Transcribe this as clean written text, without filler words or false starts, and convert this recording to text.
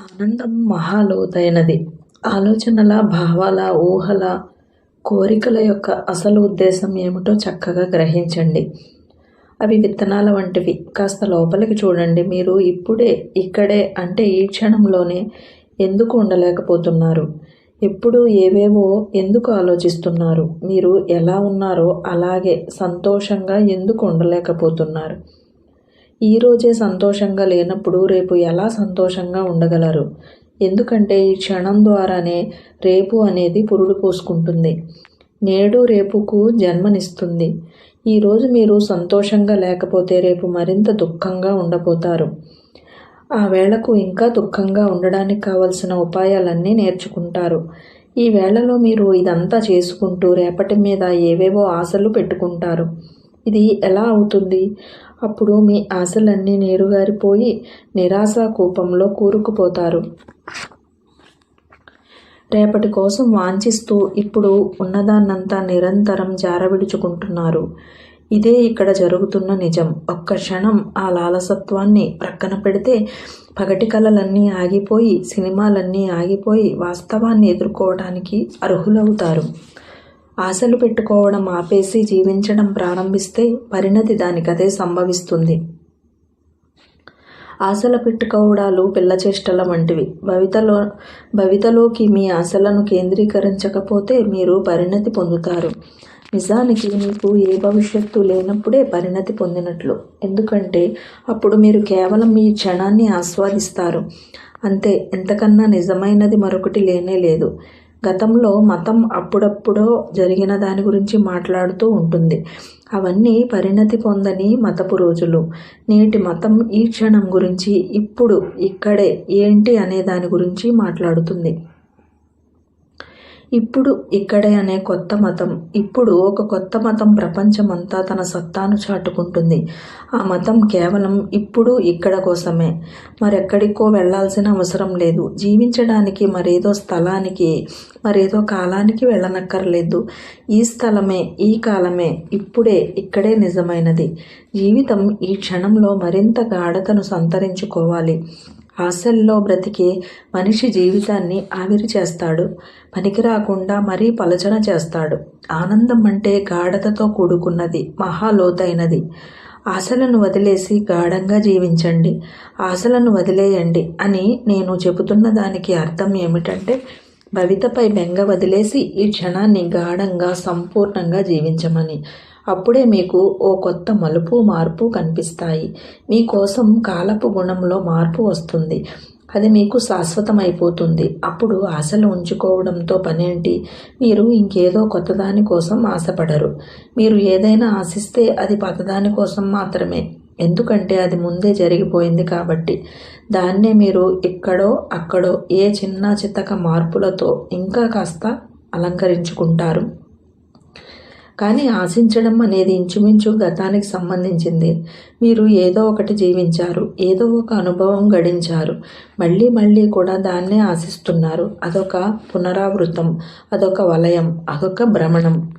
ఆనందం మహాలోతైనది. ఆలోచనల, భావాల, ఊహల, కోరికల యొక్క అసలు ఉద్దేశం ఏమిటో చక్కగా గ్రహించండి. అవి విత్తనాల వంటివి. కాస్త లోపలికి చూడండి. మీరు ఇప్పుడే, ఇక్కడే అంటే ఈ క్షణంలోనే ఎందుకు ఉండలేకపోతున్నారు? ఎప్పుడూ ఏవేవో ఎందుకు ఆలోచిస్తున్నారు? మీరు ఎలా ఉన్నారో అలాగే సంతోషంగా ఎందుకు ఉండలేకపోతున్నారు? ఈరోజే సంతోషంగా లేనప్పుడు రేపు ఎలా సంతోషంగా ఉండగలరు? ఎందుకంటే ఈ క్షణం ద్వారానే రేపు అనేది పురుడు పోసుకుంటుంది. నేడు రేపుకు జన్మనిస్తుంది. ఈరోజు మీరు సంతోషంగా లేకపోతే రేపు మరింత దుఃఖంగా ఉండబోతారు. ఆ వేళకు ఇంకా దుఃఖంగా ఉండడానికి కావలసిన ఉపాయాలన్నీ నేర్చుకుంటారు. ఈ వేళలో మీరు ఇదంతా చేసుకుంటూ రేపటి మీద ఏవేవో ఆశలు పెట్టుకుంటారు. ఇది ఎలా అవుతుంది? అప్పుడు మీ ఆశలన్నీ నీరుగారిపోయి నిరాశ కూపంలో కూరుకుపోతారు. రేపటి కోసం వాంఛిస్తూ ఇప్పుడు ఉన్నదాన్నంతా నిరంతరం జారవిడుచుకుంటున్నారు. ఇదే ఇక్కడ జరుగుతున్న నిజం. ఒక్క క్షణం ఆ లాలసత్వాన్ని ప్రక్కన పెడితే పగటి కలలన్నీ ఆగిపోయి, సినిమాలన్నీ ఆగిపోయి వాస్తవాన్ని ఎదుర్కోవడానికి అర్హులవుతారు. ఆశలు పెట్టుకోవడం ఆపేసి జీవించడం ప్రారంభిస్తే పరిణతి దానికదే సంభవిస్తుంది. ఆశల పెట్టుకోవడాలు పిల్లచేష్టల వంటివి. భవితలోకి మీ ఆశలను కేంద్రీకరించకపోతే మీరు పరిణతి పొందుతారు. నిజానికి మీకు ఏ భవిష్యత్తు లేనప్పుడే పరిణతి పొందినట్లు. ఎందుకంటే అప్పుడు మీరు కేవలం ఈ క్షణాన్ని ఆస్వాదిస్తారు. అంతే, ఎంతకన్నా నిజమైనది మరొకటి లేనే లేదు. గతంలో మతం అప్పుడప్పుడో జరిగిన దాని గురించి మాట్లాడుతూ ఉంటుంది. అవన్నీ పరిణతి పొందని మతపు రోజులు. నేటి మతం ఈ క్షణం గురించి, ఇప్పుడు ఇక్కడే ఏంటి అనే దాని గురించి మాట్లాడుతుంది. ఇప్పుడు ఇక్కడే అనే కొత్త మతం. ఇప్పుడు ఒక కొత్త మతం ప్రపంచమంతా తన సత్తాను చాటుకుంటుంది. ఆ మతం కేవలం ఇప్పుడు ఇక్కడ కోసమే. మరెక్కడికో వెళ్లాల్సిన అవసరం లేదు. జీవించడానికి మరేదో స్థలానికి, మరేదో కాలానికి వెళ్ళనక్కర్లేదు. ఈ స్థలమే, ఈ కాలమే, ఇప్పుడే ఇక్కడే నిజమైనది. జీవితం ఈ క్షణంలో మరింత గాఢతను సంతరించుకోవాలి. ఆశల్లో బ్రతికే మనిషి జీవితాన్ని ఆవిరి చేస్తాడు. పనికి రాకుండా మరీ పలచన చేస్తాడు. ఆనందం అంటే గాఢతతో కూడుకున్నది, మహాలోతైనది. ఆశలను వదిలేసి గాఢంగా జీవించండి. ఆశలను వదిలేయండి అని నేను చెబుతున్న దానికి అర్థం ఏమిటంటే భవితపై బెంగ వదిలేసి ఈ క్షణాన్ని గాఢంగా, సంపూర్ణంగా జీవించమని. అప్పుడే మీకు ఓ కొత్త మలుపు, మార్పు కనిపిస్తాయి. మీకోసం కాలపు గుణంలో మార్పు వస్తుంది. అది మీకు శాశ్వతమైపోతుంది. అప్పుడు ఆశలు ఉంచుకోవడంతో పనేంటి? మీరు ఇంకేదో కొత్తదాని కోసం ఆశపడరు. మీరు ఏదైనా ఆశిస్తే అది పాతదాని కోసం మాత్రమే. ఎందుకంటే అది ముందే జరిగిపోయింది కాబట్టి. దాన్నే మీరు ఇక్కడో అక్కడో ఏ చిన్న చితక మార్పులతో ఇంకా కాస్త అలంకరించుకుంటారు. కానీ ఆశించడం అనేది ఇంచుమించు గతానికి సంబంధించింది. మీరు ఏదో ఒకటి జీవించారు, ఏదో ఒక అనుభవం గడించారు. మళ్ళీ మళ్ళీ కూడా దాన్నే ఆశిస్తున్నారు. అదొక పునరావృతం, అదొక వలయం, అదొక భ్రమణం.